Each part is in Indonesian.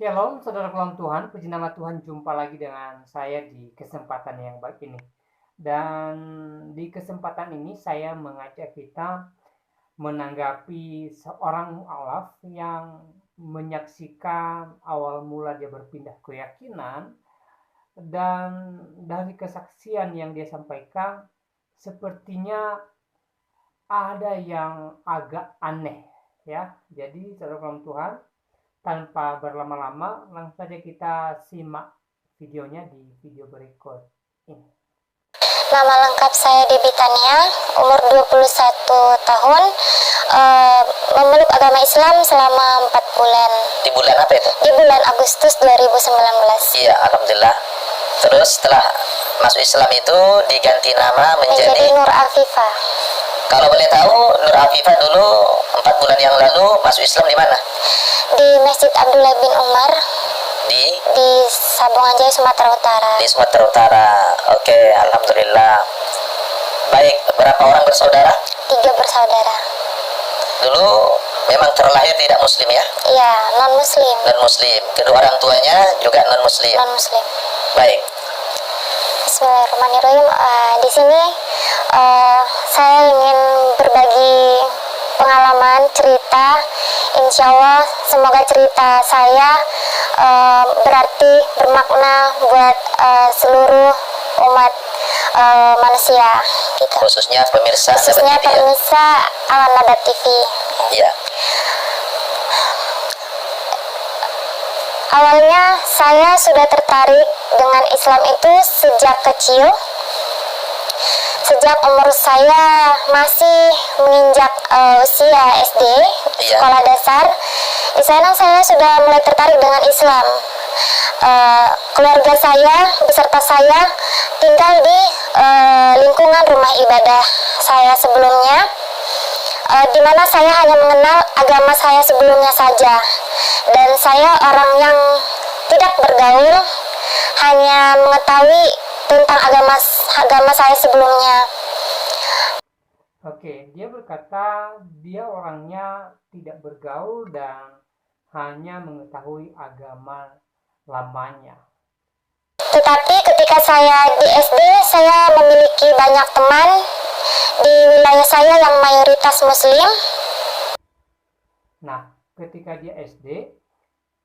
Shalom, saudara dalam Tuhan, puji nama Tuhan, jumpa lagi dengan saya di kesempatan yang baik ini. Dan di kesempatan ini saya mengajak kita menanggapi seorang mu'alaf yang menyaksikan awal mula dia berpindah keyakinan, dan dari kesaksian yang dia sampaikan sepertinya ada yang agak aneh ya. Jadi saudara dalam Tuhan, tanpa berlama-lama, langsung saja kita simak videonya di video berikut ini. Nama lengkap saya Debbie Tania, umur 21 tahun, memeluk agama Islam selama 4 bulan. Di bulan apa itu? Di bulan Agustus 2019. Iya, alhamdulillah. Terus setelah masuk Islam itu diganti nama Menjadi Nur Afifah. Kalau boleh tahu, Nur Afifah dulu 4 bulan yang lalu masuk Islam di mana? Di Masjid Abdullah bin Umar Di Sabungan Jaya, Sumatera Utara. di Sumatera Utara. Oke, alhamdulillah. Baik, berapa orang bersaudara? 3 bersaudara. Dulu memang terlahir tidak muslim ya? Iya, non-muslim. Non-muslim. Kedua orang tuanya juga non-muslim. Non-muslim. Baik. Bismillahirrahmanirrahim. Di sini saya ingin berbagi pengalaman, cerita. Insya Allah semoga cerita saya berarti bermakna buat seluruh umat manusia gitu. Khususnya pemirsa Khususnya Nabat TV ya? pemirsa Nabat TV. Iya. Awalnya saya sudah tertarik dengan Islam itu sejak kecil. Sejak umur saya masih menginjak usia SD, Iya. sekolah dasar, di sana saya sudah mulai tertarik dengan Islam. Keluarga saya beserta saya tinggal di lingkungan rumah ibadah saya sebelumnya, di mana saya hanya mengenal agama saya sebelumnya saja, dan saya orang yang tidak bergaul, hanya mengetahui tentang agama saya sebelumnya. Oke, dia berkata dia orangnya tidak bergaul dan hanya mengetahui agama lamanya. Tetapi ketika saya di SD, saya memiliki banyak teman di wilayah saya yang mayoritas Muslim. Nah, ketika dia SD,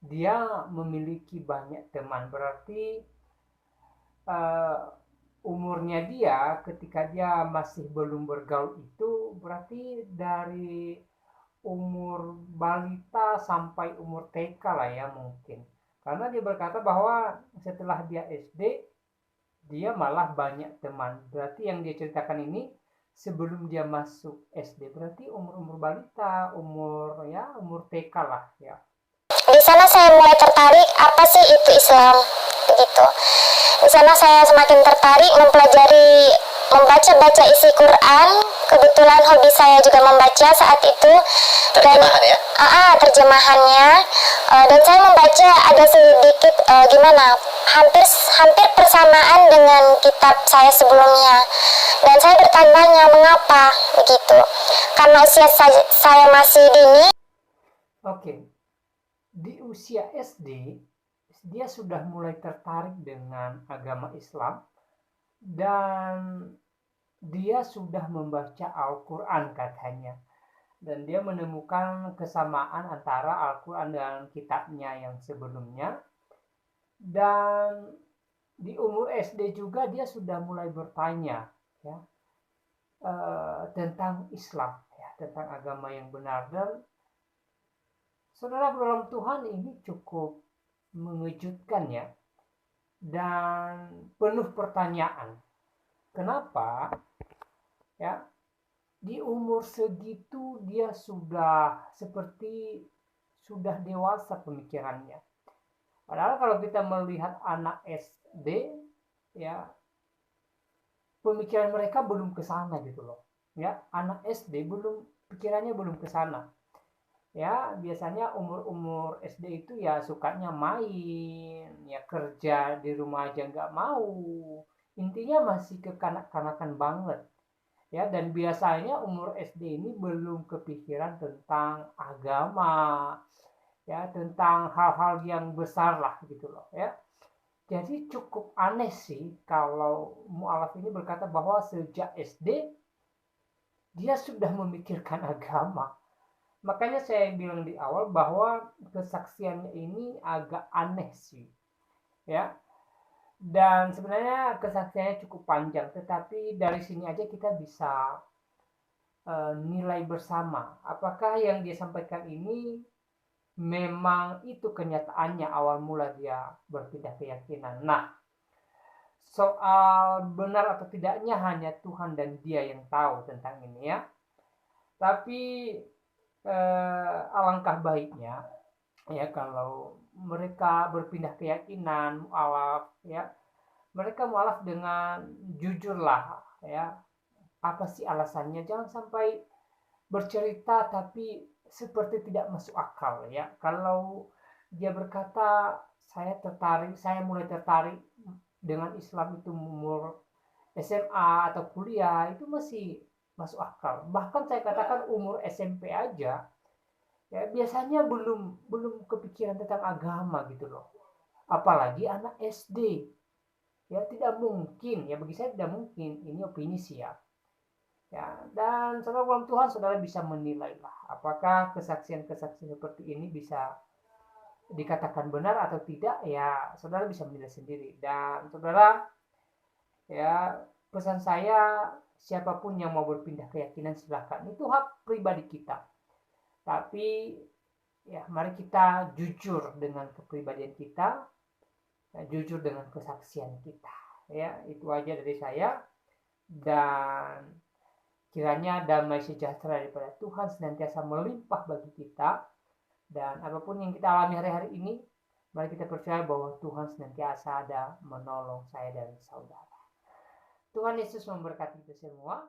dia memiliki banyak teman. Berarti umurnya dia ketika dia masih belum bergaul itu berarti dari umur balita sampai umur TK lah ya mungkin. Karena dia berkata bahwa setelah dia SD, dia malah banyak teman. Berarti yang dia ceritakan ini sebelum dia masuk SD, berarti umur-umur balita, umur TK lah ya. Di sana saya mulai tertarik apa sih itu Islam begitu. Di sana saya semakin tertarik mempelajari, membaca isi Quran. Kebetulan hobi saya juga membaca saat itu. Terjemahan ya? Terjemahannya. Dan saya membaca ada sedikit hampir persamaan dengan kitab saya sebelumnya. Dan saya bertanya mengapa begitu. Karena usia saya masih dini. Oke. Di usia SD, dia sudah mulai tertarik dengan agama Islam dan dia sudah membaca Al-Quran katanya, dan dia menemukan kesamaan antara Al-Quran dan kitabnya yang sebelumnya. Dan di umur SD juga dia sudah mulai bertanya ya, tentang Islam ya, tentang agama yang benar. Dan saudara dalam Tuhan, ini cukup mengejutkan ya, dan penuh pertanyaan. Kenapa ya di umur segitu dia sudah dewasa pemikirannya. Padahal kalau kita melihat anak SD ya, pemikiran mereka belum ke sana gitu loh. Ya, anak SD pikirannya belum ke sana. Ya, biasanya umur SD itu ya sukanya main, ya kerja di rumah aja nggak mau. Intinya masih kekanak-kanakan banget. Ya, dan biasanya umur SD ini belum kepikiran tentang agama. ya, tentang hal-hal yang besar lah gitu loh ya. Jadi cukup aneh sih kalau mualaf ini berkata bahwa sejak SD dia sudah memikirkan agama. Makanya saya bilang di awal bahwa kesaksiannya ini agak aneh sih ya. Dan sebenarnya kesaksiannya cukup panjang, tetapi dari sini aja kita bisa nilai bersama apakah yang dia sampaikan ini memang itu kenyataannya awal mula dia berpindah keyakinan. Nah, soal benar atau tidaknya hanya Tuhan dan dia yang tahu tentang ini ya. Tapi alangkah baiknya ya kalau mereka berpindah keyakinan, mualaf ya, mereka mualaf dengan jujur lah ya. Apa sih alasannya? Jangan sampai bercerita tapi seperti tidak masuk akal ya. Kalau dia berkata saya mulai tertarik dengan Islam itu umur SMA atau kuliah, itu masih masuk akal. Bahkan saya katakan umur SMP aja ya biasanya belum belum kepikiran tentang agama gitu loh. Apalagi anak SD. Ya tidak mungkin, ya bagi saya tidak mungkin. Ini opini sih ya. Ya, dan saudara dalam Tuhan, saudara bisa menilai lah apakah kesaksian-kesaksian seperti ini bisa dikatakan benar atau tidak, ya saudara bisa menilai sendiri. Dan saudara, ya pesan saya, siapapun yang mau berpindah keyakinan silahkan, itu hak pribadi kita. Tapi ya mari kita jujur dengan kepribadian kita, ya, jujur dengan kesaksian kita. Ya, itu aja dari saya. Dan kiranya damai sejahtera daripada Tuhan senantiasa melimpah bagi kita. Dan apapun yang kita alami hari-hari ini, mari kita percaya bahwa Tuhan senantiasa ada menolong saya dan saudara. Tuhan Yesus memberkati kita semua.